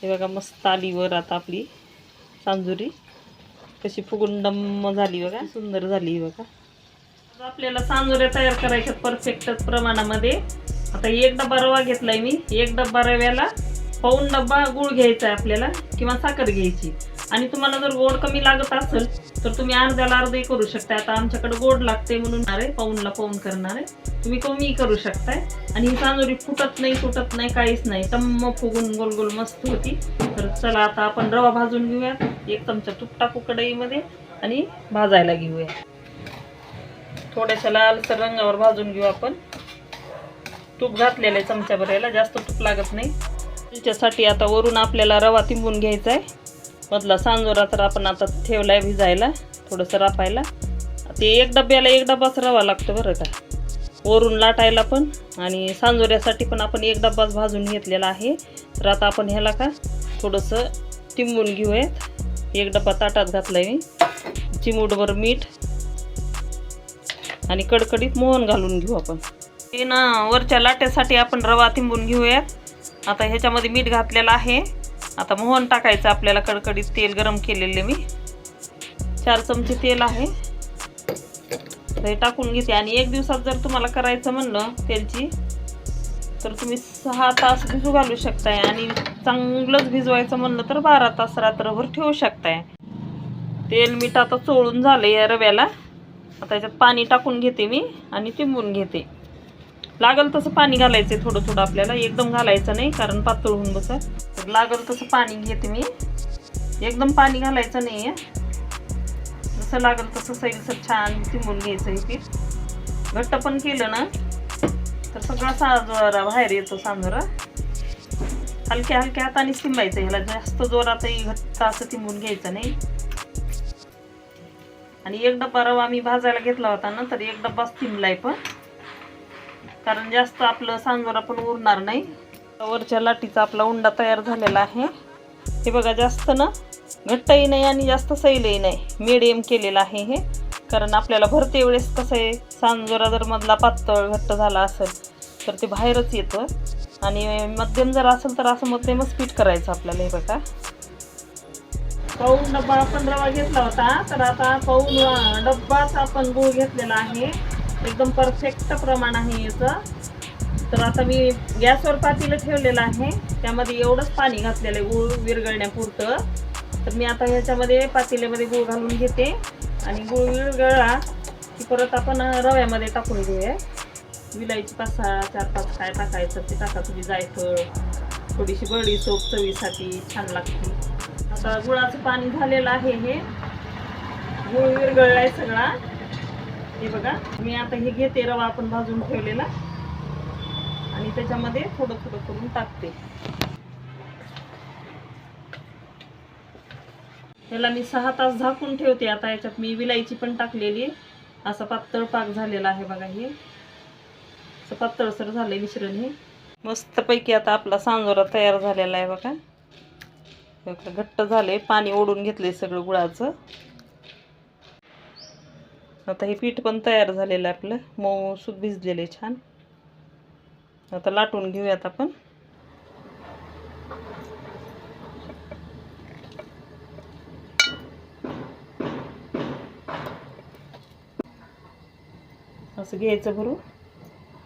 हे बघा मस्त आली वर आता आपली सांजुरी कशी फुगून डम्म झाली बघा, सुंदर झाली बघा। आता आपल्याला सांजुऱ्या तयार करायच्या परफेक्ट प्रमाणामध्ये। आता एक डब्बा रवा घेतलाय मी, एक डब्बा रव्याला पाऊण डब्बा गूळ घ्यायचा आहे आपल्याला किंवा साखर घ्यायची। आणि तुम्हाला जर गोड कमी लागत असेल तर तुम्ही अर्ध्याला अर्धे करू शकता। आता आमच्याकडे गोड लागते म्हणून पाऊणला पाऊण करणार आहे, तुम्ही कमी करू शकताय। आणि ही सांजुरी फुटत नाही तुटत नाही काहीच नाही, टम्म फुगून गोल गोल मस्त होती। तर चला आता आपण रवा भाजून घेऊया। एक चमचा तूप टाकू कढईमध्ये आणि भाजायला घेऊया। थोड्याशा लालसर रंगावर भाजून घेऊ आपण। तूप घातलेलं आहे चमचा भरायला, जास्त तूप लागत नाही। त्याच्यासाठी आता वरून आपल्याला रवा तिंबून घ्यायचा आहे। मधला सांजोरा तर आपण आता ठेवलाय भिजायला, थोडंसं रापायला। ते एक डब्याला एक डब्बाच रवा लागतो बरं का, वरून लाटायला पण आणि सांजोऱ्यासाठी पण आपण एक डब्बाच भाजून घेतलेला आहे। तर आता आपण ह्याला का थोडंसं तिंबून घेऊयात। एक डब्बा ताटात घातलाय मी, चिमूटभर मीठ आणि कडकडीत मोहन घालून घेऊ आपण। हे ना वरच्या लाट्यासाठी आपण रवा तिंबून घेऊयात। आता ह्याच्यामध्ये मीठ घातलेलं आहे। आता मोहन टाकायचं आपल्याला, कडकडीत तेल गरम केलेले मी 4 चमचे तेल आहे, हे टाकून घेते। आणि एक दिवसात जर तुम्हाला करायचं म्हणलं तेलची तर तुम्ही 6 तास भिजू घालू शकताय आणि चांगलंच भिजवायचं म्हणलं तर 12 तास रात्रभर ठेवू शकताय। तेल मीठ आता चोळून झालं या रव्याला। आता याच्यात पाणी टाकून घेते मी आणि तिंबून घेते। लागल तसं पाणी घालायचं थोडं थोडं आपल्याला, एकदम घालायचं नाही कारण पातळ होऊन बसत। तर लागल तसं पाणी घेते मी, एकदम पाणी घालायचं नाही आहे, जसं लागल तसं सैलसर छान तिंबून घ्यायचं। हे पीठ घट्ट पण केलं ना तर सगळा सांजोरा बाहेर येतो। सांजोरा हलक्या हलक्या हाताने तिंबायचं, ह्याला जास्त जोरातही घट्ट असं तिंबून घ्यायचं नाही। आणि एक डब्बा रवा आम्ही भाजायला घेतला होता ना, तर एक डब्बाच तिंबलाय पण, कारण जास्त आपलं सांजोरा पण उरणार नाही। वरच्या लाटीचा आपला उंडा तयार झालेला आहे। हे बघा जास्त ना घट्टही नाही आणि जास्त सैलही नाही, मिडियम केलेलं आहे हे। कारण आपल्याला भरते वेळेस कसं आहे, सांजोरा जर मधला पातळ घट्ट झाला असेल तर ते बाहेरच येतं, आणि मध्यम जर असेल तर असं मध्यमच पीठ करायचं आपल्याला। हे बघा पाऊण डब्बा आपण रवा घेतला होता, तर आता पाऊण डब्बाच आपण गूळ घेतलेला आहे। एकदम परफेक्ट प्रमाण आहे याचं। तर आता मी गॅसवर पातेलं ठेवलेलं आहे, त्यामध्ये एवढंच पाणी घातलेलं आहे गूळ विरघळण्यापुरतं। तर मी आता ह्याच्यामध्ये पातेल्यामध्ये गूळ घालून घेते आणि गूळ विरघळला की परत आपण रव्यामध्ये टाकून घेऊया। विलायची 4-5 काय टाकायचं ते टाका तुम्ही, जायफळ, थोडीशी बडीशेप चवीसाठी छान लागते। आता गुळाचं पाणी झालेलं आहे, हे गूळ विरघळलाय सगळा। हे बघा मी आता हे घेते रवा आपण भाजून ठेवलेला आणि त्याच्यामध्ये थोडं थोडं करून टाकते। याला मी 6 तास झाकून ठेवते। आता याच्यात मी विलायची पण टाकलेली आहे, असा पातळ पाक झालेला आहे बघा। हे असं पातळसर झालंय मिश्रण हे मस्तपैकी। आता आपला सांजोरा तयार झालेला आहे बघा, घट्ट झाले, पाणी ओढून घेतले सगळं गुळाचं। आता हे पीठ पण तयार झालेलं आहे आपलं, मऊसूत भिजलेले छान। आता लाटून घेऊयात आपण। असं घ्यायचं भरून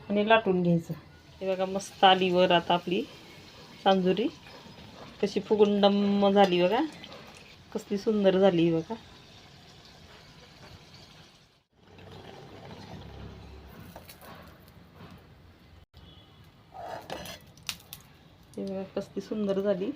आणि लाटून घ्यायचं। हे बघा मस्त आली वर आता आपली सांजुरी, कशी फुगून डम्म झाली बघा, कसली सुंदर झाली बघा। हे बघा कसली सुंदर झाली।